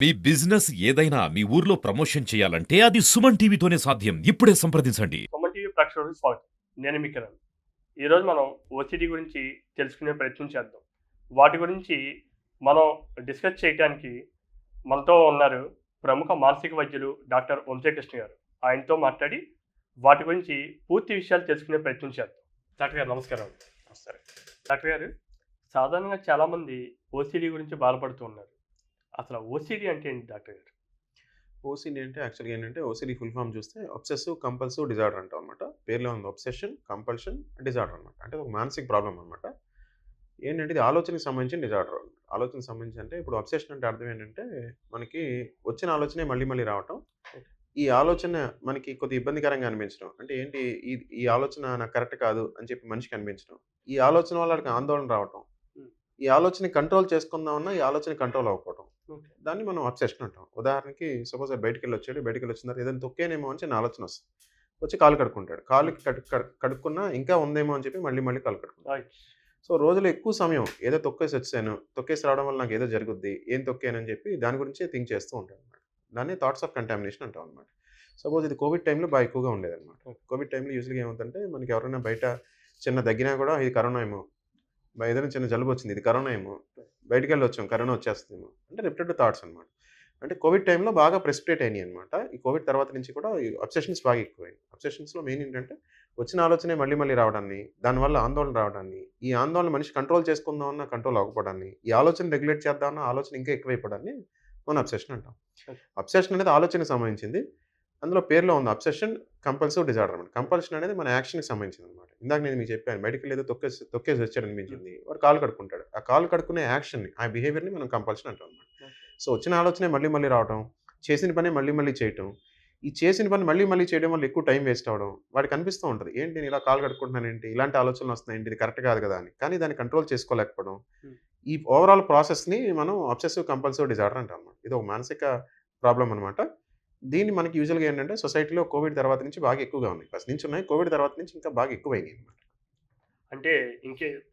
మీ business ఏదైనా మీ ఊర్లో promotion చేయాలంటే అది సుమన్ టీవీతోనే సాధ్యం. ఇప్పుడే సంప్రదించండి. సుమన్ టీవీ ప్రేక్షకులకు స్వాగతం. నేను మీ కిరణ్. ఈరోజు మనం ఓసిడి గురించి తెలుసుకునే ప్రయత్నం చేద్దాం. వాటి గురించి మనం డిస్కస్ చేయడానికి మనతో ఉన్నారు ప్రముఖ మానసిక వైద్యులు డాక్టర్ వంశీకృష్ణ గారు. ఆయనతో మాట్లాడి వాటి గురించి పూర్తి విషయాలు తెలుసుకునే ప్రయత్నం చేద్దాం. డాక్టర్ గారు నమస్కారం. నమస్కారం. డాక్టర్ గారు, సాధారణంగా చాలామంది ఓసిడి గురించి బాధపడుతూ ఉన్నారు. అసలు ఓసిడి అంటే ఏంటి డాక్టర్ గారు? ఓసీడీ అంటే యాక్చువల్‌గా ఏంటంటే ఓసీడీ ఫుల్ ఫార్మ్ చూస్తే అబ్సెసివ్ కంపల్సివ్ డిజార్డర్ అంటాం అనమాట. పేరులో ఉంది అబ్సెషన్, కంపల్షన్, డిజార్డర్ అనమాట. అంటే ఒక మానసిక ప్రాబ్లమ్ అనమాట. ఏంటంటే ఇది ఆలోచనకి సంబంధించిన డిజార్డర్. ఆలోచనకి సంబంధించి అంటే ఇప్పుడు అబ్సెషన్ అంటే అర్థం ఏంటంటే మనకి వచ్చిన ఆలోచనే మళ్ళీ మళ్ళీ రావటం. ఈ ఆలోచన మనకి కొద్దిగా ఇబ్బందికరంగా అనిపించడం. అంటే ఏంటి ఈ ఈ ఆలోచన నాకు కరెక్ట్ కాదు అని చెప్పి మనిషికి అనిపించడం. ఈ ఆలోచన వల్ల ఆడికి ఆందోళన రావటం. హ్మ్. ఈ ఆలోచనని కంట్రోల్ చేసుకుందామన్నా ఈ ఆలోచన కంట్రోల్ అవ్వకపోవడం. ఓకే. దాన్ని మనం అబ్సెషన్ అంటాం. ఉదాహరణకి సపోజ్ బయటికెళ్ళొచ్చాడు. బయటికెళ్ళొచ్చిన తర్వాత ఏదైనా తొక్కేనేమో అని చిన్న ఆలోచన వస్తది. వచ్చి కాళ్ళు కడుక్కుంటాడు. కాళ్ళకి కడుక్కున్నా ఇంకా ఉందేమో అని చెప్పి మళ్ళీ మళ్ళీ కాళ్ళు కడుక్కుంటాడు. రైట్. సో, రోజులో ఎక్కువ సమయం ఏదో తొక్కేసి వచ్చేసాను. తొక్కేసి రావడం వల్ల నాకేదో జరుగుద్ది. ఏం తొక్కానని చెప్పి దాని గురించే థింక్ చేస్తూ ఉంటాడనమాట. దాన్ని థాట్స్ ఆఫ్ కంటామినేషన్ అంటాం అనమాట. సపోజ్ ఇది కోవిడ్ టైంలో బాగా ఎక్కువగా ఉండేదనమాట. కోవిడ్ టైంలో యూజువల్‌గా ఏమవుతుందంటే మనకి ఎవరైనా బయట చిన్న దగ్గినా కూడా ఇది కరోనా ఏమో, ఏదైనా చిన్న జలుబు వచ్చింది ఇది కరోనా ఏమో, బయటికెళ్ళొచ్చాం కరోనా వచ్చేస్తుందేమో అంటే రిపిటెడ్ థాట్స్ అనమాట. అంటే కోవిడ్ టైంలో బాగా ప్రెసిపిటేట్ అయినాయనమాట. ఈ కోవిడ్ తర్వాత నుంచి కూడా ఈ అబ్సెషన్స్ బాగా ఎక్కువయ్యాయి. అబ్సెషన్స్‌లో మెయిన్ ఏంటంటే వచ్చిన ఆలోచనే మళ్ళీ మళ్ళీ రావడాన్ని, దానివల్ల ఆందోళన రావడాన్ని, ఈ ఆందోళన మనిషి కంట్రోల్ చేసుకుందామన్నా కంట్రోల్ అవ్వకపోవడాన్ని, ఈ ఆలోచన రెగ్యులేట్ చేద్దామన్నా ఆలోచన ఇంకా ఎక్కువైపోవడాన్ని మనం అబ్సెషన్ అంటాం. అబ్సెషన్ అనేది ఆలోచనకి సంబంధించింది. అందులో పేరులో ఉంది అబ్సెషన్, కంపల్సివ్ డిజార్డర్ అనమాట. కంపల్షన్ అనేది మన యాక్షన్‌కి సంబంధించిందనమాట. ఇందాక నేను మీకు చెప్పాను బయటికెళ్ళి ఏదో తొక్కేసి వచ్చాడనిపించింది. వాడు కాళ్ళు కడుక్కుంటాడు. ఆ కాళ్ళు కడుక్కునే యాక్షన్‌ని, ఆ బిహేవియర్‌ని మనం కంపల్షన్ అంటాం అనమాట. సో, వచ్చిన ఆలోచనే మళ్ళీ మళ్ళీ రావటం, చేసిన పనే మళ్ళీ మళ్ళీ చేయటం. ఈ చేసిన పని మళ్ళీ మళ్ళీ చేయడం వల్ల ఎక్కువ టైం వేస్ట్ అవ్వడం. వాడికి అనిపిస్తూ ఉంటది. ఏంటి నేను ఇలా కాళ్ళు కడుక్కుంటున్నానేంటి? ఇలాంటి ఆలోచనలు వస్తున్నాయేంటి? ఇది కరెక్ట్ కాదు కదా! అని. కానీ దాన్ని కంట్రోల్ చేసుకోలేకపోవడం. హ్మ్. ఈ ఓవరాల్ ప్రాసెస్‌ని మనం అబ్సెసివ్ కంపల్సివ్ డిజార్డర్ అంటాం అన్నమాట. ఇది ఒక మానసిక ప్రాబ్లమ్ అనమాట. దీన్ని మనకి యూజువల్‌గా ఏంటంటే సొసైటీలో కోవిడ్ తర్వాత నుంచి బాగా ఎక్కువగా ఉన్నాయి. ఫస్ట్ నుంచి ఉన్నాయి. కోవిడ్ తర్వాత నుంచి ఇంకా బాగా ఎక్కువైనాయి అన్నమాట. అంటే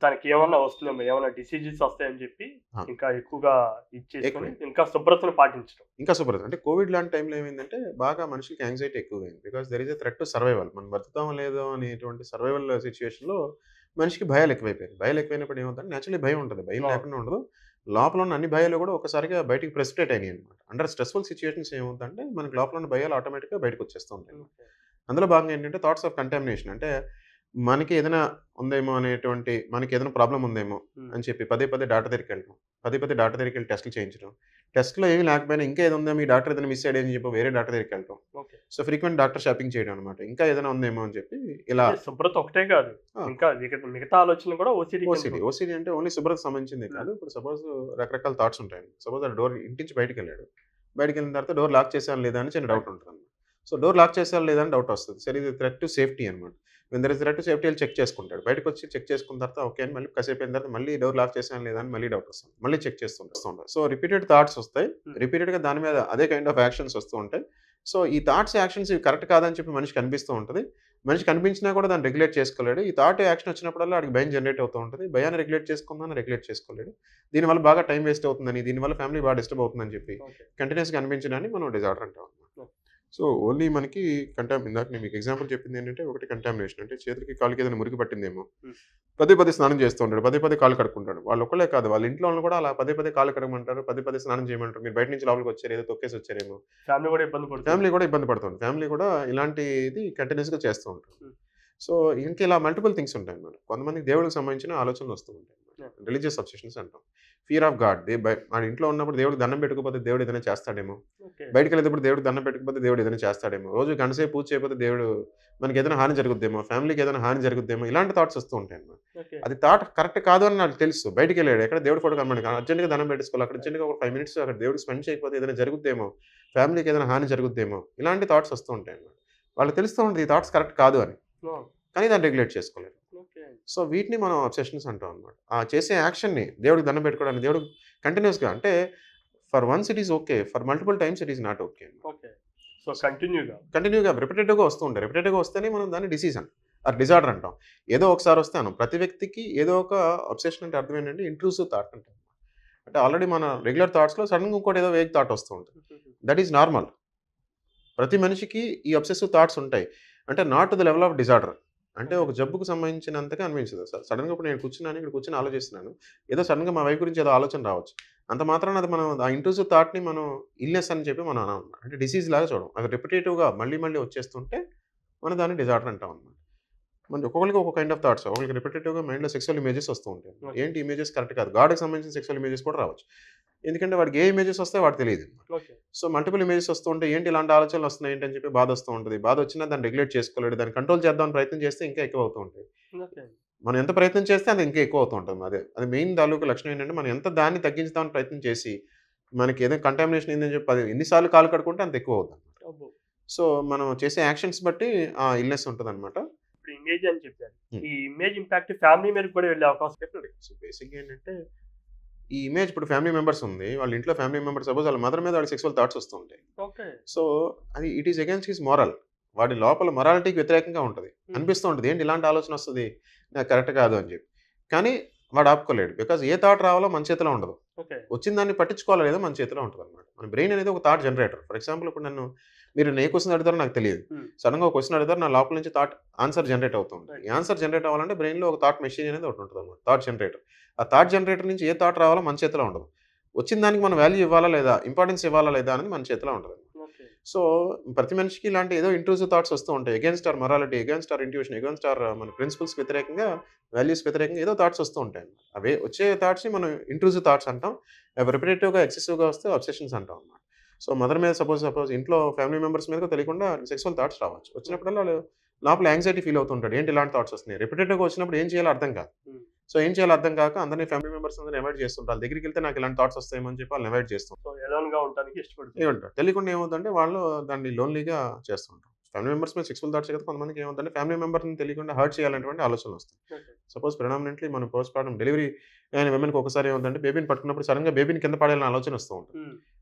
తనకేమన్నా వస్తుందేమో, ఏమన్నా డిసీజెస్ వస్తాయని చెప్పి ఆ! ఇంకా ఎక్కువగా ఇది చేసుకొని ఎక్కువే. ఇంకా శుభ్రతను పాటించడం. ఇంకా శుభ్రత. అంటే కోవిడ్ లాంటి టైంలో ఏమైందంటే బాగా మనుషులకి యాంక్సైటీ ఎక్కువగా అయింది. Because there is a threat to survival. మనం బతుకుతామో లేదో అనేటువంటి సర్వైవల్ సిట్యుయేషన్‌లో మనిషికి భయాలు ఎక్కువైపోయాయి. భయాలు ఎక్కువైనప్పుడు ఏమవుతుందంటే నేచురల్లీ భయం ఉంటది. భయం అవును. లేకుండా ఉండదు. లోపల ఉన్న అన్ని భయాలు కూడా ఒక్కసారిగా బయటికి ప్రెసిపిటేట్ అయినాయన్నమాట. అండర్ స్ట్రెస్‌ఫుల్ సిట్యుయేషన్స్ ఏమవుతుందంటే మనకి లోపల ఉన్న భయాలు ఆటోమేటిక్‌గా బయటకొచ్చేస్తూ ఉంటాయి. ఓకే. అందులో భాగంగా ఏంటంటే థాట్స్ ఆఫ్ కంటామినేషన్ అంటే మనకి ఏదైనా ఉందేమో అనేటువంటి మనకేదైనా ప్రాబ్లమ్ ఉందేమో హ్మ్. అని చెప్పి పదే పదే డాక్టర్ దగ్గరికెళ్ళడం. పదే పదే డాక్టర్ దగ్గరికెళ్ళి టెస్టులు చేయించడం. టెస్ట్‌లో ఏమి లేకపోయినా ఇంకా ఏదో ఉందేమో ఈ డాక్టర్ ఏదైనా మిస్ అయ్యాడని చెప్పి వేరే డాక్టర్ దగ్గరికెళ్ళటం. Okay. So, frequent doctor shopping చేయడం అనమాట. ఇంకా ఏదైనా ఉందేమో అని చెప్పి ఇలా అంటే శుభ్రత ఒకటే కాదు. ఆ! ఇంకా మిగతా ఆలోచనలు కూడా ఓసీడీ కిందకి ఓసీడీ. వస్తాయి. ఓసీడీ అంటే ఓన్లీ శుభ్రతకు సంబంధించిందే కాదు. హ్మ్. ఇప్పుడు సపోజ్ రకరకాల థాట్స్ ఉంటాయండి. సపోజ్ ఆ డోర్ ఇంటి నుంచి బయటికెళ్ళాడు. బయటికెళ్ళిన తర్వాత డోర్ లాక్ చేశానా లేదా అని చిన్న రైట్. డౌట్ ఉంటదన్నమాట. సో, డోర్ లాక్ చేశానా లేదా అని డౌట్ వస్తది. సరే ఇది థ్రెట్ టు సేఫ్టీ అనమాట. When there is threat to safety ఎళ్లి చెక్ చేసుకుంటాడు. బయటకొచ్చి చెక్ చేసుకున్న తర్వాత ఓకే అని మళ్ళీ కాసేపయిన తర్వాత మళ్ళీ డోర్ లాక్ చేశానా లేదా అని మళ్ళీ డౌట్ వస్తుంది. మళ్ళీ చెక్ చేస్తుంటాడు. సో, రిపీటెడ్ థాట్స్ వస్తాయి. హ్మ్. రిపీటెడ్‌గా దాని మీద అదే కైండ్ ఆఫ్ యాక్షన్స్ వస్తూ ఉంటాయి. సో, ఈ థాట్స్, యాక్షన్స్ ఇవి కరెక్ట్ కాదని చెప్పి మనిషికి అనిపిస్తూ ఉంటది. మనిషికి అనిపించినా కూడా దాన్ని రెగ్యులేట్ చేసుకోలేడు. ఈ థాట్, యాక్షన్ వచ్చినప్పుడల్లా ఆడికి భయం జనరేట్ అవుతూ ఉంటది. భయాన్ని రెగ్యులేట్ చేసుకుందామని రెగ్యులేట్ చేసుకోలేడు. దీనివల్ల బాగా టైం వేస్ట్ అవుతుందని, దీనివల్ల ఫ్యామిలీ బాగా డిస్టర్బ్ అవుతుందని చెప్పి ఓకే. కంటిన్యూయస్‌గా అనిపించడాన్ని మనం డిజార్డర్ అంటాం అన్నమాట. ఓకే. సో, ఓన్లీ మనకి ఇందాక నేను మీకు ఎగ్జాంపుల్ చెప్పిందేంటంటే ఒకటి కంటామినేషన్ అంటే చేతులకి, కాళ్ళకి ఏదైనా మురికి పట్టిందేమో. హ్మ్. పదే పదే స్నానం చేస్తూ ఉంటాడు. పదే పదే కాళ్ళు కడుక్కుంటాడు. వాళ్ళొక్కళ్ళే కాదు వాళ్ళ ఇంట్లో వాళ్ళని కూడా అలా పదే పదే కాళ్ళు కడగమంటారు. పదే పదే స్నానం చేయమంటారు. మీరు బయట నుంచి లోపలికొచ్చారు ఏదో తొక్కేసి వచ్చారేమో. ఫ్యామిలీ కూడా ఇబ్బంది పడుతుంది. ఫ్యామిలీ కూడా ఇబ్బంది పడుతుంది. ఫ్యామిలీ కూడా ఇలాంటిది కంటిన్యూయస్‌గా చేస్తూ ఉంటారు. హ్మ్. సో, ఇంక ఇలా మల్టిపుల్ థింగ్స్ ఉంటాయన్నమాట. కొంతమందికి దేవుడికి సంబంధించిన ఆలోచనలు వస్తూ ఉంటాయి. యాహ్! రిలీజియస్ అబ్సెషన్స్ అంటాం. Fear of God. మన ఇంట్లో ఉన్నప్పుడు దేవుడికి దండం పెట్టకపోతే దేవుడు ఏదైనా చేస్తాడేమో. ఓకే. బయటికెళ్ళేటప్పుడు దేవుడికి దండం పెట్టకపోతే దేవుడు ఏదైనా చేస్తాడేమో. రోజు గంటసేపు పూజ చేయకపోతే దేవుడు మనకేదైనా హాని జరుగుద్దేమో. ఫ్యామిలీకి ఏదైనా హాని జరుగుద్దేమో. ఇలాంటి థాట్స్ వస్తూ ఉంటాయన్నమాట. ఓకే. అది థాట్ కరెక్ట్ కాదు అని నాకు తెలుసు. బయటికెళ్ళాడు. ఎక్కడ దేవుడి ఫోటో కనపడదు. అర్జెంట్‌గా దండం పెట్టేసుకోవాలి. అక్కడ అర్జెంట్‌గా ఒక 5 మినిట్స్ అక్కడ దేవుడికి స్పెండ్ చేయకపోతే ఏదైనా జరుగుద్దేమో. ఫ్యామిలీకి ఏదైనా హాని జరుగుద్దేమో. ఇలాంటి థాట్స్ వస్తూ ఉంటాయన్నమాట. వాళ్ళకి తెలుస్తూ ఉంటది ఈ థాట్స్ కరెక్ట్ కాదు అని. అవును. కానీ దాన్ని రెగ్యులేట్ చేసుకోలేరు. ఓకే. సో, వీటిని మనం అబ్సెషన్స్ అంటాం అన్నమాట. ఆ చేసే యాక్షన్‌ని దేవుడికి దండం పెట్టుకోవడానికి దేవుడు కంటిన్యూయస్‌గా అంటే for once it is okay. For multiple times it is not okay. Okay. So, కంటిన్యూగా. కంటిన్యూ‌గా రిపిటేటివ్‌గా వస్తూ ఉంటాయి. రిపిటేటివ్‌గా వస్తేనే మనం దాన్ని డిసీజ్ అంటాం. ఆర్ డిజార్డర్ అంటాం. ఏదో ఒకసారి వస్తే అనం. ప్రతి వ్యక్తికి ఏదో ఒక అబ్సెషన్ అంటే అర్థం ఏంటంటే ఇంట్రూసివ్ థాట్ అంటాం. అంటే ఆల్రెడీ మన రెగ్యులర్ థాట్స్‌లో సడెన్‌గా ఇంకోటి ఏదో వేగ్ థాట్ వస్తూ ఉంటుంది. That is normal. ప్రతి మనిషికి ఈ అబ్సెసివ్ థాట్స్ ఉంటాయి. అంటే not to the level of disorder. అంటే ఒక జబ్బుకు సంబంధించినంతగా అనిపించదు. సడెన్‌గా ఇప్పుడు నేను కూర్చున్నాను, ఇక్కడ కూర్చొని ఆలోచిస్తున్నాను. ఏదో సడెన్‌గా మా వైఫ్ గురించి ఏదో ఆలోచన రావచ్చు. అంత మాత్రాన అది మనం ఆ ఇంట్రూసివ్ థాట్‌ని మనం ఇల్‌నెస్ అని చెప్పి మనం అనం. అంటే డిసీజ్ లాగా చూడం. అది రిపిటేటివ్‌గా మళ్ళీ మళ్ళీ వచ్చేస్తుంటే మనం దాన్ని డిజార్డర్ అంటాం అన్నమాట. మనకి ఒక్కొక్కరికి ఒక్కొక్క కైండ్ ఆఫ్ థాట్స్. ఒకళ్ళకి రిపిటేటివ్‌గా మైండ్‌లో సెక్సువల్ ఇమేజెస్ వస్తూ ఉంటాయి. ఓకే. ఏంటి ఇమేజెస్ కరెక్ట్ కాదు. గాడ్‌కి సంబంధించిన సెక్సువల్ ఇమేజెస్ కూడా రావచ్చు. ఎందుకంటే వాడికి ఏ ఇమేజెస్ వస్తాయో వాడికి తెలీదు. ఓకే. సో, మల్టిపుల్ ఇమేజెస్ వస్తూ ఉంటే ఏంటి ఇలాంటి ఆలోచనలు వస్తున్నాయి ఏంటి అని చెప్పి బాధొస్తూ ఉంటది. బాధొచ్చినా దాన్ని రెగ్యులేట్ చేసుకోలేడు. దాన్ని కంట్రోల్ చేద్దామని ప్రయత్నం చేస్తే ఇంకా ఎక్కువ అవుతూ ఉంటాయి. ఓకే. మనం ఎంత ప్రయత్నం చేస్తే అది ఇంకా ఎక్కువ అవుతూ ఉంటుంది. అది మెయిన్ తాలూకు లక్షణం ఏంటంటే మనం ఎంత దాన్ని తగ్గించుదామని ప్రయత్నం చేసి మనకి ఏదైనా కంటామినేషన్ అయిందని చెప్పి అది ఎన్ని సార్లు కాలు కడుక్కుంటే అంత ఎక్కువ అవుతుందన్నమాట. అబ్బో! సో, మనం చేసే యాక్షన్స్ బట్టి ఆ ఇల్‌నెస్ ఉంటదన్నమాట. ఇప్పుడు ఇమేజ్ అని చెప్పారు. హ్మ్. ఈ ఇమేజ్ ఇంపాక్ట్ ఫ్యామిలీ మీదకి కూడా వెళ్ళే అవకాశం డెఫినెట్‌గా. సో, బేసిక్‌గా ఏంటంటే ఈ ఇమేజ్ ఇప్పుడు ఫ్యామిలీ మెంబర్స్ ఉంది. వాళ్ళ ఇంట్లో ఫ్యామిలీ మెంబర్స్ సపోజ్ వాళ్ళ మదర్ మీద వాడికి సెక్సువల్ థాట్స్ వస్తూ ఉంటాయి. ఓకే. సో, అది it is against his moral. వాడి లోపల మొరాలిటీకి వ్యతిరేకంగా ఉంటది. అనిపిస్తూ ఉంటది. ఏంటి ఇలాంటి ఆలోచన వస్తది. నాకు కరెక్ట్ కాదు అని చెప్పి. కానీ వాడు ఆపుకోలేడు. బికాజ్ ఏ థాట్ రావాలో మన చేతిలో ఉండదు. ఓకే. వచ్చిన దాన్ని పట్టించుకోవాలో లేదో మన చేతిలో ఉంటదన్నమాట. మన బ్రెయిన్ అనేది ఒక థాట్ జనరేటర్. ఫర్ ఎగ్జాంపుల్ ఇప్పుడు మీరు ఏ క్వెషన్ అడుగుతారో నాకు తెలియదు. హ్మ్. సడెన్‌గా ఒక క్వెషన్ అడుగుతారు నా లోపల నుంచి థాట్ ఆన్సర్ జనరేట్ అవుతూ ఉంటుంది. రైట్. ఈ ఆన్సర్ జనరేట్ అవ్వాలంటే బ్రెయిన్‌లో ఒక థాట్ మెషిన్ అనేది ఒకటి ఉంటదన్నమాట. Thought generator. ఆ థాట్ జనరేటర్ నుంచి ఏ థాట్ రావాలో మన చేతిలో ఉండదు. వచ్చిన దానికి మనం వాల్యూ ఇవ్వాలా లేదా, ఇంపార్టెన్స్ ఇవ్వాలా లేదా అనేది మన చేతిలో ఉంటది. ఓకే. సో, ప్రతి మనిషికి ఇలాంటి ఏదో ఇంట్రూసివ్ థాట్స్ వస్తూ ఉంటాయి. Against our morality, against our intuition, against our మన ప్రిన్సిపల్స్‌కి వ్యతిరేకంగా, వాల్యూస్ వ్యతిరేకంగా ఏదో థాట్స్ వస్తూ ఉంటాయి. అవే వచ్చే థాట్స్‌ని మనం ఇంట్రూసివ్ థాట్స్ అంటాం. అవి రిపిటేటివ్‌గా, ఎక్సెసివ్‌గా వస్తే అబ్సెషన్స్ అంటాం అన్నమాట. సో, మదర్ మీద సపోజ్ ఇంట్లో ఫ్యామిలీ మెంబర్స్ మీదకో తెలియకుండా సెక్సువల్ థాట్స్ రావచ్చు. వచ్చినప్పుడల్లా ఆళ్ళు లోపల యాంక్సైటీ ఫీల్ అవుతుంటాడు. ఏంటి ఇలాంటి థాట్స్ వస్తున్నాయి. రిపిటేటివ్‌గా వచ్చినప్పుడు ఏం చేయాలో అర్థం కాదు. హ్మ్. సో, ఏం చేయాలో అర్థం కాక అందరిని ఫ్యామిలీ మెంబర్స్ అందరిని అవాయిడ్ చేస్తుంటారు. వాళ్ళ దగ్గరికెళ్తే నాకు ఇలాంటి థాట్స్ వస్తాయేమో అని చెప్పి వాళ్ళని అవాయిడ్ చేస్తాం. సో, ఎలోన్‌గా ఉండటానికి ఇష్టపడుతుంది. ఏమంటారు. తెలియకుండా ఏమవుతుందంటే వాళ్ళు దాన్ని లోన్‌లీగా చేస్తూ ఉంటారు. ఫ్యామిలీ మెంబర్స్ మీద సెక్సువల్ థాట్స్ కదా కొంతమందికి ఏమవుతుందంటే ఫ్యామిలీ మెంబర్‌ని తెలియకుండా హర్ట్ చేయాలనేటువంటి ఆలోచనలు వస్తాయి. ఓకే. సపోజ్ ప్రెడామినెంట్‌లీ మనం పోస్ట్‌పార్టమ్ డెలివరీ అయిన విమెన్‌కి ఒకసారి ఏమవుతుందంటే బేబీని పట్టుకున్నప్పుడు సడెన్‌గా బేబీని కింద పడేయాలనే ఆలోచన వస్తూ ఉంటుంది. హ్మ్.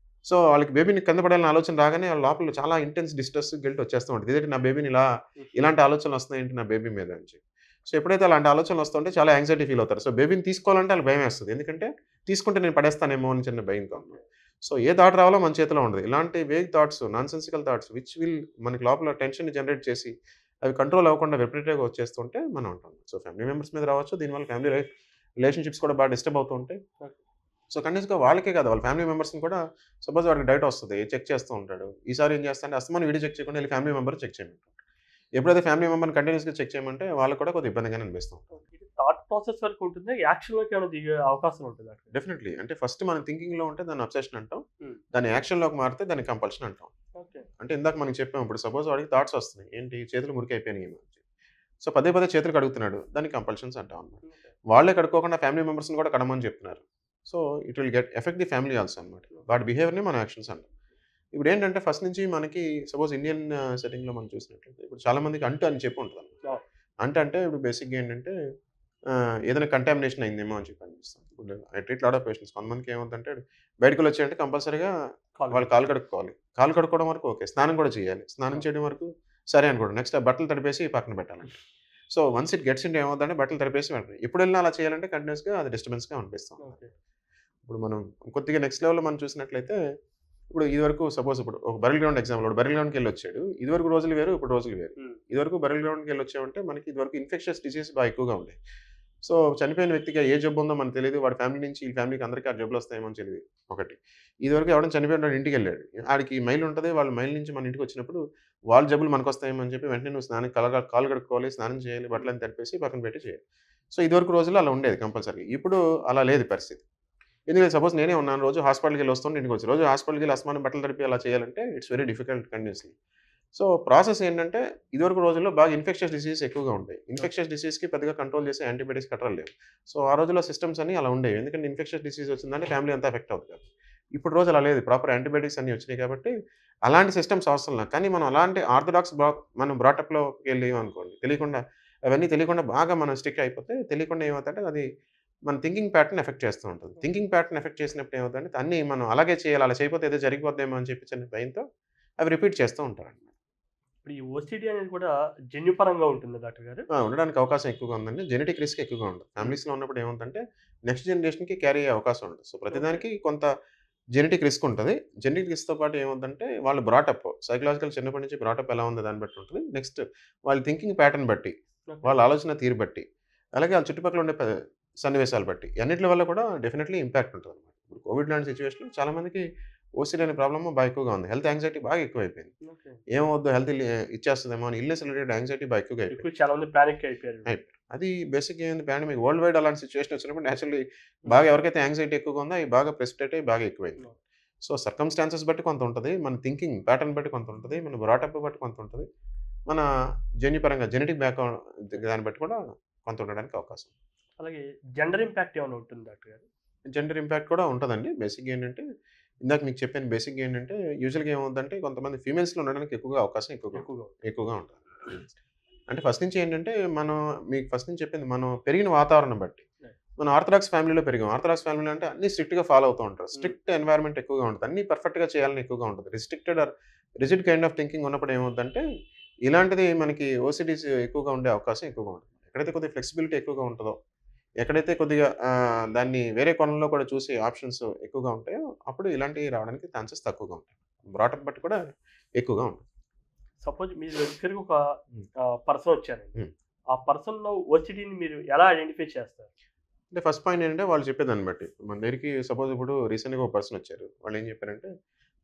సో, వాళ్ళకి బేబీని కింద పడేయాలనే ఆలోచన రాగానే వాళ్ళ లోపల చాలా ఇంటెన్స్ డిస్ట్రెస్, గిల్ట్ వచ్చేస్తూ ఉంటుంది. ఇదేంటి నా బేబీని ఇలాంటి ఆలోచనలు వస్తున్నాయి ఏంటి నా బేబీ మీద అని చెప్పి. సో, ఎప్పుడైతే అలాంటి ఆలోచనలు వస్తుంటే చాలా యాంక్సైటీ ఫీల్ అవుతారు. సో, బేబీని తీసుకోవాలంటే వాళ్ళకి భయమేస్తది. ఎందుకంటే తీసుకుంటే నేను పడేస్తానేమో అని చిన్న భయంతో. సో, ఏ థాట్ రావాలో మన చేతిలో ఉండదు. ఇలాంటి vague thoughts, nonsensical thoughts which will మనకి లోపల టెన్షన్‌ని జనరేట్ చేసి అవి కంట్రోల్ అవ్వకుండా రిపిటేటివ్‌గా వచ్చేస్తుంటే మనం ఉంటాం. సో, ఫ్యామిలీ మెంబర్స్ మీద రావచ్చు. దీనివల్ల ఫ్యామిలీ రిలేషన్‌షిప్స్ కూడా బాగా డిస్టర్బ్ అవుతూ ఉంటాయి. ఓకే. సో, కంటిన్యూస్‌గా వాళ్ళకే కాదు వాళ్ళ ఫ్యామిలీ మెంబర్స్‌ని కూడా సపోజ్ వాడికి డౌట్ వస్తది. చెక్ చేస్తూ ఉంటాడు. ఈసారి ఏం చేస్తాడంటే అస్తమానం వీడే చెక్ చేయకుండా ఎళ్లి ఫ్యామిలీ మెంబర్‌ని చెక్ చేయమంటాడు. ఎప్పుడైతే ఫ్యామిలీ మెంబర్‌ని కంటిన్యూస్‌గా చెక్ చేయమంటే వాళ్ళకి కూడా కొద్దిగా ఇబ్బందిగానే అనిపిస్తుంది. ఇది థాట్ ప్రాసెస్ వరకు ఉంటుంది. యాక్షన్‌లోకి ఏమైనా దిగే అవకాశం ఉంటుందా అక్కడ? డెఫినెట్‌లీ. అంటే ఫస్ట్ మనం థింకింగ్‌లో ఉంటే దాన్ని అబ్సెషన్ అంటాం. హ్మ్. దాన్ని యాక్షన్‌లోకి మారితే దాన్ని కంపల్షన్ అంటాం. ఓకే. అంటే ఇందాక మనం చెప్పాం ఇప్పుడు సపోజ్ వాడికి థాట్స్ వస్తున్నాయి. ఏంటి చేతులు మురికైపోయినాయి ఏమో అని చెప్పి. సో, పదే పదే చేతులు కడుగుతున్నాడు. దాన్ని కంపల్షన్స్ అంటాం అన్నమాట. ఓకే. వాళ్ళే కడుక్కోకుండా ఫ్యామిలీ మెంబర్స్‌ని కూడా కడమని చెప్తున్నారు. So, it will effect the family also అన్నమాట. వాడి బిహేవియర్‌ని మన యాక్షన్స్ అంటాం. ఇప్పుడేంటంటే ఫస్ట్ నుంచి మనకి సపోజ్ ఇండియన్ సెట్టింగ్‌లో మనం చూసినట్లయితే ఇప్పుడు చాలా మందికి అంటు అని చెప్పి ఉంటదన్నమాట. అవును. అంటే ఇప్పుడు బేసిక్‌గా ఏంటంటే ఏదైనా కంటామినేషన్ అయిందేమో అని చెప్పి అనిపిస్తుంది. ఇప్పుడు I treat lot of patients. కొంతమందికి ఏమవుతుందంటే బయటికెళ్ళొచ్చాయంటే కంపల్సరీగా వాళ్ళు కాళ్ళు కడుక్కోవాలి. కాళ్ళు కడుక్కోవడం వరకు ఓకే. స్నానం కూడా చేయాలి. స్నానం చేయడం వరకు సరే అనుకోండి. నెక్స్ట్ ఆ బట్టలు తడిపేసి పక్కన పెట్టాలండి. So, once it gets into ఏమవుతుందంటే బట్టలు తడిపేసి వెంటనే ఎప్పుడెళ్ళినా అలా చేయాలంటే కంటిన్యూస్‌గా అది డిస్టర్బెన్స్‌గా అనిపిస్తుంది. ఓకే. ఇప్పుడు మనం కొద్దిగా నెక్స్ట్ లెవెల్‌లో మనం చూసినట్లయితే ఇప్పుడు ఇదివరకు సపోజ్ ఇప్పుడు ఒక బరిల్ గ్రౌండ్ ఎగ్జాంపుల్ ఒకడు బరిల్ గ్రౌండ్‌కెళ్ళొచ్చాడు. ఇదివరకు రోజులు వేరు, ఇప్పుడు రోజులు వేరు. హ్మ్. ఇదివరకు బరిల్ గ్రౌండ్‌కెళ్ళొచ్చామంటే మనకి ఇదివరకు ఇన్ఫెక్షస్ డిసీజ్ బాగా ఎక్కువగా ఉండేవి. సో, చనిపోయిన వ్యక్తికి ఏ జబ్బు ఉందో మనకు తెలీదు. వాడి ఫ్యామిలీ నుంచి ఈ ఫ్యామిలీకి అందరికి ఆ జబ్బులొస్తాయేమో అని తెలీదు ఒకటి. ఇదివరకు ఎవడైనా చనిపోయినోడు ఇంటికెళ్ళాడు. ఆడికి మైల్ ఉంటది. వాళ్ళ మైల్ నుంచి మన ఇంటికొచ్చినప్పుడు వాళ్ళ జబ్బులు మనకొస్తాయేమో అని చెప్పి వెంటనే నువ్వు స్నానం కాళ్ళు కడుక్కోవాలి, స్నానం చేయాలి, బట్టలన్నీ తడిపేసి పక్కన పెట్టి చేయాలి. సో, ఇదివరకు రోజుల్లో అలా ఉండేది కంపల్సరీగా. ఇప్పుడు అలా లేదు పరిస్థితి. ఎందుకంటే సపోజ్ నేనే ఉన్నాను రోజు హాస్పిటల్‌కెళ్ళి వస్తుంటే ఇంటికొచ్చి రోజు హాస్పిటల్‌కెళ్ళి అస్తమానం బట్టలు తడిపి అలా చేయాలంటే it's very difficult continuously. So, process ఏంటంటే ఇదివరకు రోజుల్లో బాగా ఇన్ఫెక్షస్ డిసీజెస్ ఎక్కువగా ఉంటాయి. ఇన్ఫెక్షస్ డిసీజ్‌కి పెద్దగా కంట్రోల్ చేసే యాంటీబయాటిక్స్ గట్రా లేవు. సో, ఆ రోజుల్లో సిస్టమ్స్ అన్నీ అలా ఉండేవి. ఎందుకంటే ఇన్ఫెక్షస్ డిసీజ్ వచ్చిందంటే ఫ్యామిలీ అంతా ఎఫెక్ట్ అవుద్ది కదా! ఇప్పుడు రోజు అలా లేదు. ప్రాపర్ యాంటీబయాటిక్స్ అన్నీ వచ్చినాయి కాబట్టి అలాంటి సిస్టమ్స్ అవసరం లేదు. కానీ మనం అలాంటి ఆర్థోడాక్స్ మనం బ్రాటప్‌లోకి అనుకోండి. అవన్నీ తెలియకుండా బాగా మనం స్టిక్ అయిపోతే తెలియకుండా ఏమవుతుందంటే అది మన థింకింగ్ ప్యాటర్న్ ఎఫెక్ట్ చేస్తూ ఉంటుంది. థింకింగ్ ప్యాటర్న్ ఎఫెక్ట్ చేసినప్పుడు ఏమవుతుందంటే అన్నీ మనం అలాగే చేయాలి. అలా చేయకపోతే ఏదో జరిగిపోద్దేమో అని చెప్పి చిన్న భయంతో అవి రిపీట్ చేస్తూ ఉంటారన్నమాట. ఇప్పుడు ఈ ఓసిడి అనేది కూడా జన్యుపరంగా ఉంటుంది డాక్టర్ గారు. ఉండడానికి అవకాశం ఎక్కువగా ఉందండి. జెనెటిక్ రిస్క్ ఎక్కువగా ఉంటుంది. ఫ్యామిలీస్‌లో ఉన్నప్పుడు ఏమవుతుందంటే నెక్స్ట్ జనరేషన్‌కి క్యారీ అయ్యే అవకాశం ఉంటుంది. So, okay. ప్రతిదానికి కొంత జెనెటిక్ రిస్క్ ఉంటది. జెనెటిక్ రిస్క్‌తో పాటు ఏమవుద్దంటే వాళ్ళు బ్రాటప్ సైకలాజికల్ చిన్నప్పటి నుంచి బ్రాటప్ ఎలా ఉందో దాన్ని బట్టి ఉంటది. నెక్స్ట్ వాళ్ళ థింకింగ్ ప్యాటర్న్ బట్టి, ఓకే. వాళ్ళ ఆలోచన తీరు బట్టి, అలాగే వాళ్ళ చుట్టుపక్కల ఉండే సన్నివేశాలు బట్టి అన్నిట్లి వల్ల కూడా డెఫినెట్‌లీ ఇంపాక్ట్ ఉంటదనమాట. ఇప్పుడు కోవిడ్ లాంటి సిట్యుయేషన్‌లో చాలా మందికి ఓసీడీ అనే ప్రాబ్లమ్ బాగా ఎక్కువగా ఉంది. హెల్త్ యాంగ్జైటీ బాగా ఎక్కువైపోయింది. ఓకే. ఏమవుద్దో హెల్త్ ఇచ్చేస్తదేమో అని ఇల్‌నెస్ రిలేటెడ్ యాంగ్జైటీ బాగా ఎక్కువగా అయిపోయింది. ఎక్కువ చాలా మంది పానిక్ అయిపోయారు. అయిపోయారు. అది బేసిక్‌గా ఏంది పాండమిక్ వరల్డ్ వైడ్ అలాంటి సిట్యుయేషన్ వచ్చినప్పుడు నేచురల్లీ బాగా ఎవరికైతే యాంగ్జైటీ ఎక్కువగా ఉందో అవి బాగా ప్రెసిపిటేట్ అయ్యి బాగా ఎక్కువైంది. సో, సర్కమ్‌స్టాన్సెస్ బట్టి కొంత ఉంటది. మన థింకింగ్ ప్యాటర్న్ బట్టి కొంత ఉంటది. మన బ్రాటప్ బట్టి కొంత ఉంటది. మన జన్యుపరంగా జెనెటిక్ బ్యాక్‌గ్రౌండ్ దాన్ని బట్టి కూడా కొంత ఉండడానికి అవకాశం. అలాగే జెండర్ ఇంపాక్ట్ ఏమైనా ఉంటుంది డాక్టర్ గారు? జెండర్ ఇంపాక్ట్ కూడా ఉంటదండి. బేసిక్‌గా ఏంటంటే ఇందాక మీకు చెప్పాను బేసిక్‌గా ఏంటంటే యూజువల్‌గా ఏమవుద్దంటే కొంతమంది ఫీమేల్స్‌లో ఉండడానికి ఎక్కువగా అవకాశం ఎక్కువగా. ఎక్కువగా ఉంటది. అంటే ఫస్ట్ నుంచి ఏంటంటే మనం మీకు ఫస్ట్ నుంచి చెప్పింది మనం పెరిగిన వాతావరణం బట్టి. రైట్. మనం ఆర్థోడాక్స్ ఫ్యామిలీలో పెరిగాం. ఆర్థోడాక్స్ ఫ్యామిలీలో అంటే అన్నీ స్ట్రిక్ట్‌గా ఫాలో అవుతూ ఉంటారు. స్ట్రిక్ట్ ఎన్వైర్న్‌మెంట్ ఎక్కువగా ఉంటది. అన్నీ పర్ఫెక్ట్‌గా చేయాలని ఎక్కువగా ఉంటది. Restricted or rigid kind of thinking ఉన్నప్పుడు ఏమవుద్దంటే ఇలాంటిది మనకి ఓసీడీస్ ఎక్కువగా ఉండే అవకాశం ఎక్కువగా ఉంటుంది. ఎక్కడైతే కొద్దిగా ఫ్లెక్సిబిలిటీ ఎక్కువగా ఉంటదో, ఎక్కడైతే కొద్దిగా దాన్ని వేరే కోణంలో కూడా చూసే ఆప్షన్స్ ఎక్కువగా ఉంటాయో అప్పుడు ఇలాంటివి రావడానికి ఛాన్సెస్ తక్కువగా ఉంటాయి. బ్రాటప్ బట్టి కూడా ఎక్కువగా ఉంటుంది. సపోజ్ మీ దగ్గరికి ఒక హ్మ్. పర్సన్ వచ్చారండి. హ్మ్. ఆ పర్సన్‌లో ఓసిడిని మీరు ఎలా ఐడెంటిఫై చేస్తారు? అంటే ఫస్ట్ పాయింట్ ఏంటంటే వాళ్ళు చెప్పేదాన్ని బట్టి. మన దగ్గరికి సపోజ్ ఇప్పుడు రీసెంట్‌గా ఒక పర్సన్ వచ్చారు. వాళ్ళు ఏం చెప్పారంటే,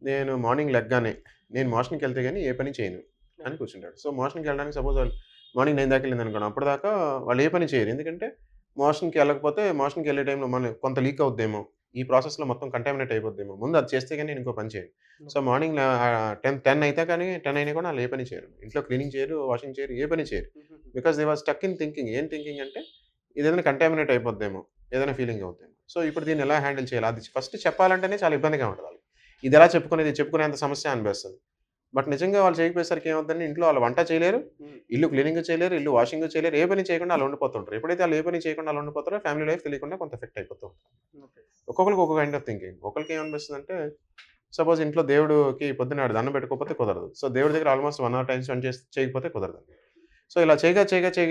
"నేను మార్నింగ్ లెగ్గానే నేను మోషన్‌కెళ్తే గాని ఏ పని చేయను" అని కూర్చుంటాడు. సో, మోషన్‌కి వెళ్ళడానికి సపోజ్ వాళ్ళు మార్నింగ్ 9 దాకా వెళ్ళిందనుకోండి. అప్పటిదాకా వాళ్ళు ఏ పని చేయరు. ఎందుకంటే మోషన్‌కి వెళ్ళకపోతే మోషన్‌కి వెళ్ళే టైంలో కొంత లీక్ అవుద్దేమో, ఈ ప్రాసెస్‌లో మొత్తం కంటామినేట్ అయిపోద్దేమో, ముందు అది చేస్తే గాని నేను ఇంకో పని చేయను. సో, మార్నింగ్ 10 అయితే కానీ 10 అయినా కూడా ఆళ్ళు ఏ పని చేయరు. ఇంట్లో క్లీనింగ్ చేయరు, వాషింగ్ చేయరు, ఏ పని చేయరు. Because they are stuck in thinking. ఏం థింకింగ్ అంటే ఇదేదైనా కంటామినేట్ అయిపోద్దేమో, ఏదైనా ఫీలింగ్ అవుద్దేమో. సో, ఇప్పుడు దీన్ని ఎలా హ్యాండిల్ చేయాలి? అది ఫస్ట్ చెప్పాలంటేనే చాలా ఇబ్బందిగా ఉంటది వాళ్ళకి. ఇది ఎలా చెప్పుకునేది? చెప్పుకునేంత సమస్య అనిపిస్తది. బట్ నిజంగా వాళ్ళు చేయకపోయేసరికి ఏమవుద్దంటే ఇంట్లో వాళ్ళు వంట చేయలేరు, హ్మ్. ఇల్లు క్లీనింగ్ చేయలేరు, ఇల్లు వాషింగ్ చేయలేరు, ఏ పని చేయకుండా ఆళ్ళు ఉండిపోతుంటారు. ఎప్పుడైతే ఆళ్ళు ఏ పని చేయకుండా ఆళ్ళు ఉండిపోతారో ఫ్యామిలీ లైఫ్ తెలియకుండా కొంత ఎఫెక్ట్ అయిపోతూ ఉంటుంది. ఓకే. ఒక్కొక్కళ్ళకి ఒక్కొక్క కైండ్ ఆఫ్ థింకింగ్. ఒకళ్ళకి ఏమనిపిస్తదంటే సపోజ్ ఇంట్లో దేవుడికి పొద్దున్న ఆడు దండం పెట్టుకోకపోతే కుదరదు. సో, దేవుడి దగ్గర ఆల్‌మోస్ట్ 1 అవర్ టైమ్ స్పెండ్ చేయకపోతే కుదరదు. సో, ఇలా చేయగా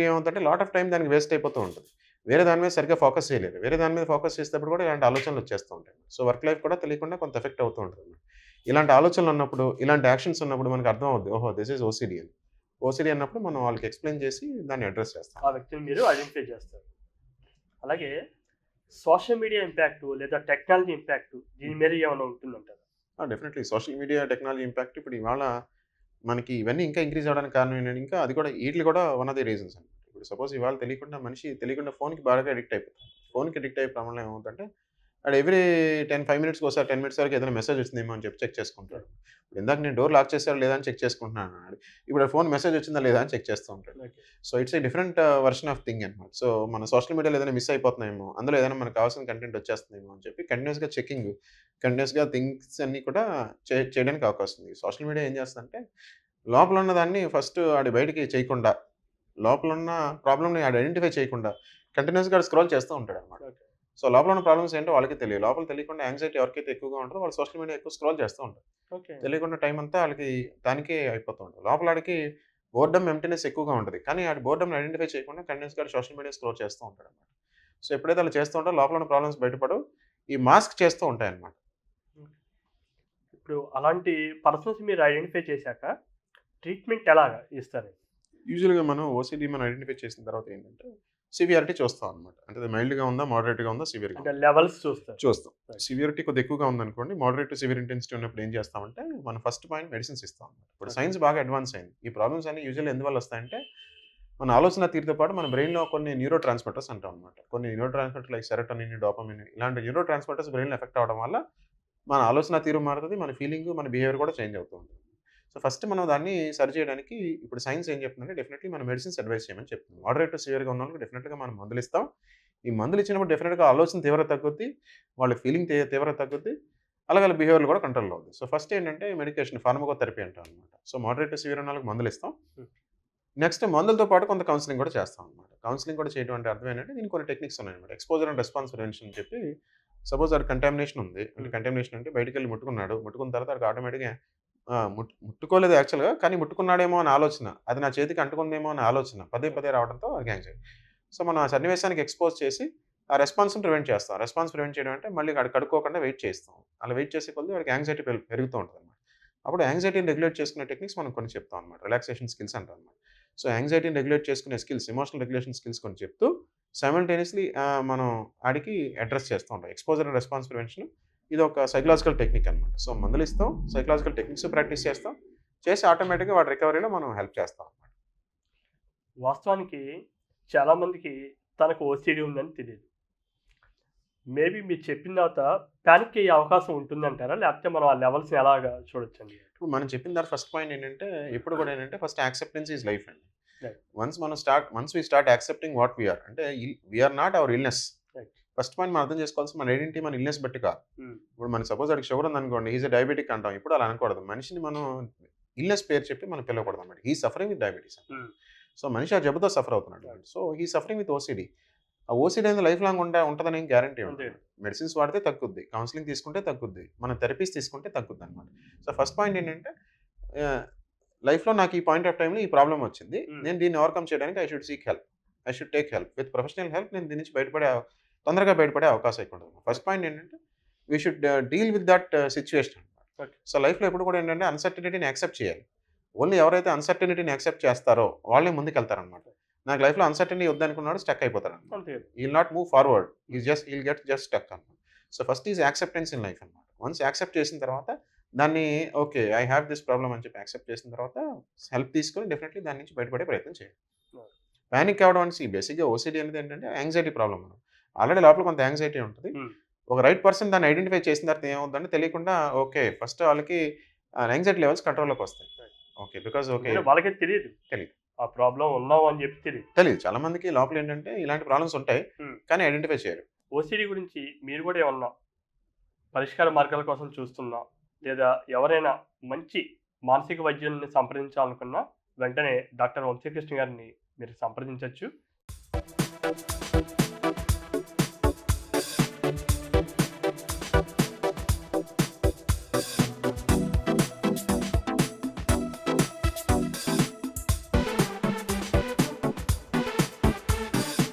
ఏమవుతుందంటే లాట్ ఆఫ్ టైమ్ దానికి వేస్ట్ అయిపోతూ ఉంటుంది. వేరే దాని మీద సరిగ్గా ఫోకస్ చేయలేరు. వేరే దాని మీద ఫోకస్ చేసేటప్పుడు కూడా ఇలాంటి ఆలోచనలు వచ్చేస్తూ ఉంటాయి. సో, వర్క్ లైఫ్ కూడా తెలియకుండా కొంత ఎఫెక్ట్ అవుతూ ఉంటుంది. ఇలాంటి ఆలోచనలు ఉన్నప్పుడు, ఇలాంటి యాక్షన్స్ ఉన్నప్పుడు మనకు అర్థం అవుద్ది. ఓహో! దిస్ ఈజ్ ఓసీడీ అని. ఓసీడీ అన్నప్పుడు మనం వాళ్ళకి ఎక్స్‌ప్లెయిన్ చేసి దాన్ని అడ్రెస్ చేస్తాం. ఆ వ్యక్తిని మీరు ఐడెంటిఫై చేస్తారు. అలాగే సోషల్ మీడియా ఇంపాక్ట్ లేదా టెక్నాలజీ ఇంపాక్ట్ దీని మీద ఏమైనా ఉంటుందంటారా? Definitely social media technology impact ఇప్పుడు ఇవాళ మనకి ఇవన్నీ ఇంకా ఇంక్రీజ్ అవ్వడానికి కారణం ఏంటంటే ఇంకా అది కూడా ఈటిలి కూడా వన్ ఆఫ్ ది రీజన్స్ అండి. ఇప్పుడు సపోజ్ ఇవాళ తెలియకుండా మనిషి తెలియకుండా ఫోన్‌కి బాగా అడిక్ట్ అయిపోతాడు. ఫోన్‌కి అడిక్ట్ అయ్యే క్రమంలో ఏమవుతుందంటే ఆడు ఎవ్రీ 5 మినిట్స్‌కి ఒకసారి 10 మినిట్స్ వరకు ఏదైనా మెసేజ్ వచ్చిందేమో అని చెప్పి చెక్ చేసుకుంటాడు. ఇప్పుడు ఇందాక నేను డోర్ లాక్ చేశారా లేదా అని చెక్ చేసుకుంటున్నాను అన్నాడు. ఇప్పుడు ఫోన్ మెసేజ్ వచ్చిందా లేదా అని చెక్ చేస్తూ ఉంటాడు. Okay. So, it's a different version of thing అనమాట. సో, మన సోషల్ మీడియాలో ఏదైనా మిస్ అయిపోతున్నామేమో, అందులో ఏదైనా మనకు కావాల్సిన కంటెంట్ వచ్చేస్తుందేమో అని చెప్పి కంటిన్యూయస్‌గా థింగ్స్ అన్నీ కూడా చేయడానికి అవకాశం ఉంది. సోషల్ మీడియా ఏం చేస్తదంటే లోపల ఉన్న దాన్ని ఫస్ట్ ఆడు బయటికి చేయకుండా, లోపల ఉన్న ప్రాబ్లమ్‌ని ఆడు ఐడెంటిఫై చేయకుండా కంటిన్యూయస్‌గా ఆడు స్క్రోల్ చేస్తూ ఉంటాడనమాట. ఓకే. సో, లోపల ఉన్న ప్రాబ్లమ్స్ ఏంటో వాళ్ళకే తెలియదు. లోపల తెలియకుండా యాంక్సైటీ ఎవరికైతే ఎక్కువగా ఉంటదో వాళ్ళు సోషల్ మీడియా ఎక్కువ స్క్రోల్ చేస్తూ ఉంటారు. ఓకే. తెలియకుండా టైం అంతా ఆళ్ళకి దానికే అయిపోతూ ఉంటది. లోపల ఆడికి బోర్డమ్, ఎంప్టీనెస్ ఎక్కువగా ఉంటది. కానీ ఆడు బోర్డమ్‌ని ఐడెంటిఫై చేయకుండా కంటిన్యూయస్‌గా సోషల్ మీడియా స్క్రోల్ చేస్తూ ఉంటాడనమాట. సో, ఎప్పుడైతే అలా చేస్తూ ఉంటారో లోపల ఉన్న ప్రాబ్లమ్స్ బయటపడవు. ఈ మాస్క్ చేస్తూ ఉంటాయన్నమాట. ఇప్పుడు అలాంటి పర్సన్స్ మీరు ఐడెంటిఫై చేశాక ట్రీట్మెంట్ ఎలాగా ఇస్తారు? యూజువల్‌గా మనం ఓసీడీ మనం ఐడెంటిఫై చేసిన తర్వాత ఏంటంటే సివియారిటీ చూస్తాం అనమాట. అంటే అది మైల్డ్‌గా ఉందా, మోడరేట్‌గా ఉందా, సివియర్‌గా అంటే ఉందా లెవెల్స్ చూస్తారు. చూస్తాం. Right. సివియారిటీ కొద్దిగా ఎక్కువగా ఉందనుకోండి, మోడరేట్ టు సివియర్ ఇంటెన్సిటీ ఉన్నప్పుడు ఏం చేస్తామంటే మనం ఫస్ట్ పాయింట్ మెడిసిన్స్ ఇస్తాం అనమాట. ఇప్పుడు Okay. సైన్స్ బాగా అడ్వాన్స్ అయింది. ఈ ప్రాబ్లమ్స్ అన్ని యూజువల్లీ ఎందువల్ల వస్తాయంటే మన ఆలోచన తీరుతో పాటు మన బ్రెయిన్‌లో కొన్ని న్యూరో ట్రాన్స్‌మిటర్స్ అంటాం అనమాట. కొన్ని neuro transmitters like serotonin, dopamine ఇలాంటి న్యూరో ట్రాన్స్‌మిటర్స్ బ్రెయిన్‌లో ఎఫెక్ట్ అవ్వడం వల్ల మన ఆలోచన తీరు మారుతది. మన ఫీలింగు, మన బిహేవియర్ కూడా చేంజ్ అవుతూ ఉంటుంది. సో, ఫస్ట్ మనం దాన్ని సరి చేయడానికి ఇప్పుడు సైన్స్ ఏం చెప్తుందంటే డెఫినెట్‌లీ మనం మెడిసిన్స్ అడ్వైస్ చేయమని చెప్తుంది. మోడరేట్ టు సివియర్‌గా ఉన్నోళ్ళకి డెఫినెట్‌గా మనం మందులిస్తాం. ఈ మందులు ఇచ్చినప్పుడు డెఫినెట్‌గా ఆలోచన తీవ్రత తగ్గుద్ది. వాళ్ళ ఫీలింగ్ తీవ్రత తగ్గుద్ది. అలాగే వాళ్ళ బిహేవియర్ కూడా కంట్రోల్‌లో అవుద్ది. సో, ఫస్ట్ ఏంటంటే మెడికేషన్ ఫార్మకోథెరపీ అంటాం అనమాట. సో, మోడరేట్ టు సివియర్ ఉన్నోళ్ళకి మందులిస్తాం. నెక్స్ట్ మందులతో పాటు కొంత కౌన్సెలింగ్ కూడా చేస్తాం అనమాట. కౌన్సెలింగ్ కూడా చేయడం అంటే అర్థం ఏంటంటే దీనికి కొన్ని టెక్నిక్స్ ఉన్నాయన్నమాట. ఎక్స్‌పోజర్ అండ్ రెస్పాన్స్ ప్రివెన్షన్ అని చెప్పి సపోజ్ ఆడికి కంటామినేషన్ ఉంది. అంటే కంటామినేషన్ అంటే బయటికెళ్ళి ముట్టుకున్నాడు. ముట్టుకున్న తర్వాత ఆడికి ఆటోమేటిక్‌గా ముట్టుకోలేదు యాక్చువల్‌గా. కానీ ముట్టుకున్నాడేమో అని ఆలోచన. అది నా చేతికి అంటుకుందేమో అని ఆలోచన పదే పదే రావడంతో వాడికి యాంగ్జైటీ. సో, మనం ఆ సన్నివేశానికి ఎక్స్‌పోజ్ చేసి ఆ రెస్పాన్స్‌ని ప్రివెంట్ చేస్తాం. రెస్పాన్స్ ప్రివెంట్ చేయడం అంటే మళ్ళీ ఆడు కడుక్కోకుండా వెయిట్ చేయిస్తాం. అలా వెయిట్ చేసే కొద్దీ వాడికి యాంగ్జైటీ పెరుగుతూ ఉంటదనమాట. అప్పుడు యాంగ్జైటీని రెగ్యులేట్ చేసుకునే టెక్నిక్స్ మనం కొన్ని చెప్తాం అనమాట. రిలాక్సేషన్ స్కిల్స్ అంటాం అనమాట. సో, యాంగ్జైటీని రెగ్యులేట్ చేసుకునే స్కిల్స్, ఎమోషనల్ రెగ్యులేషన్ స్కిల్స్ కొన్ని చెప్తూ సైమల్టేనియస్‌లీ మనం ఆడికి అడ్రెస్ చేస్తూ ఉంటాం. ఎక్స్‌పోజర్ అండ్ రెస్పాన్స్ ప్రివెన్షన్ ఇదొక సైకలాజికల్ టెక్నిక్ అనమాట. సో, మందులిస్తాం, సైకలాజికల్ టెక్నిక్స్ ప్రాక్టీస్ చేస్తాం. చేసి ఆటోమేటిక్‌గా వాడి రికవరీలో మనం హెల్ప్ చేస్తాం అనమాట. వాస్తవానికి చాలామందికి తనకు ఓసీడీ ఉందని తెలియదు. మేబీ మీరు చెప్పిన తర్వాత పానిక్ అయ్యే అవకాశం ఉంటుందంటారా? లేకపోతే మనం ఆ లెవెల్స్‌ని ఎలాగా చూడొచ్చండి? ఇప్పుడు మనం చెప్పిన దాని ఫస్ట్ పాయింట్ ఏంటంటే, ఎప్పుడు కూడా ఏంటంటే ఫస్ట్ యాక్సెప్టెన్స్ ఈజ్ లైఫ్ అండి. Right. Once we start accepting what we are అంటే we are not our illness. Right. First point మనం అర్థం చేసుకోవాల్సిన మన ఐడెంటిటీ మన ఇల్‌నెస్ బట్టి కాదు. హ్మ్. ఇప్పుడు మనకి సపోజ్ వాడికి షుగర్ ఉందనుకోండి, హి ఈజ్ ఎ డయాబెటిక్ అంటాం. ఎప్పుడు అలా అనకూడదు. మనిషిని మనం ఇల్‌నెస్ పేరు చెప్పి మనం పిలవకూడదు అన్నమాట. He is suffering with diabetes. హ్మ్. సో, మనిషి ఆ జబ్బుతో సఫర్ అవుతున్నాడు. So, he is suffering with OCD. ఆ ఓసీడీ అనేది లైఫ్ లాంగ్ ఉంటదని ఏం గ్యారంటీ అంతే. ఉండదు. మెడిసిన్స్ వాడితే తగ్గుద్ది. కౌన్సెలింగ్ తీసుకుంటే తగ్గుద్ది. మనం థెరపీస్ తీసుకుంటే తగ్గుద్దనమాట. సో, ఫస్ట్ పాయింట్ ఏంటంటే లైఫ్‌లో నాకు ఈ పాయింట్ ఆఫ్ టైమ్‌లో ఈ ప్రాబ్లమ్ వచ్చింది. హ్మ్. నేను దీన్ని ఓవర్‌కమ్ చేయడానికి I should seek help. I should take help. With professional help నేను దీని నుంచి తొందరగా బయటపడే అవకాశం ఎక్కువ ఉంటుంది. ఫస్ట్ పాయింట్ ఏంటంటే we should deal with that situation. Okay. So, లైఫ్‌లో ఎప్పుడు కూడా ఏంటంటే అన్‌సర్టెనిటీని యాక్సెప్ట్ చేయాలి. ఓన్లీ ఎవరైతే అన్‌సర్టెనిటీని యాక్సెప్ట్ చేస్తారో వాళ్ళే ముందుకెళ్తారనమాట. నాకు లైఫ్‌లో అన్‌సర్టెనిటీ వద్దనుకున్నాడు స్టక్ అయిపోతాడనమాట. అంతే. He will not move forward. He'll get just stuck అనమాట. So, first is acceptance in life అనమాట. వన్స్ యాక్సెప్ట్ చేసిన తర్వాత దాన్ని okay. I have this problem అని చెప్పి యాక్సెప్ట్ చేసిన తర్వాత హెల్ప్ తీసుకొని డెఫినెట్‌లీ దాని నుంచి బయటపడే ప్రయత్నం చేయాలి. పానిక్ అవ్వడం అనేసి బేసిక్‌గా ఓసీడీ అనేది ఏంటంటే యాంగ్జైటీ ప్రాబ్లమ్. ఆల్రెడీ లోపల కొంత యాంగ్జైటీ ఉంటది. హ్మ్. ఒక రైట్ పర్సన్ దాన్ని ఐడెంటిఫై చేసిన తర్వాత ఏమవుద్దంటే తెలియకుండా ఓకే. ఫస్ట్ వాళ్ళకి యాంగ్జైటీ లెవెల్స్ కంట్రోల్‌లోకి వస్తాయి. ఓకే. Because okay. అంటే వాళ్ళకే తెలీదు. తెలీదు. ఆ ప్రాబ్లమ్ ఉన్నాం అని చెప్పి తెలీదు. తెలీదు. చాలా మందికి లోపల ఏంటంటే ఇలాంటి ప్రాబ్లమ్స్ ఉంటాయి. హ్మ్. కానీ ఐడెంటిఫై చేయరు. ఓసీడీ గురించి మీరు కూడా ఏమన్నా పరిష్కార మార్గాల కోసం చూస్తున్నా, లేదా ఎవరైనా మంచి మానసిక వైద్యుల్ని సంప్రదించాలనుకున్నా వెంటనే డాక్టర్ వంశీకృష్ణ గారిని మీరు సంప్రదించొచ్చు.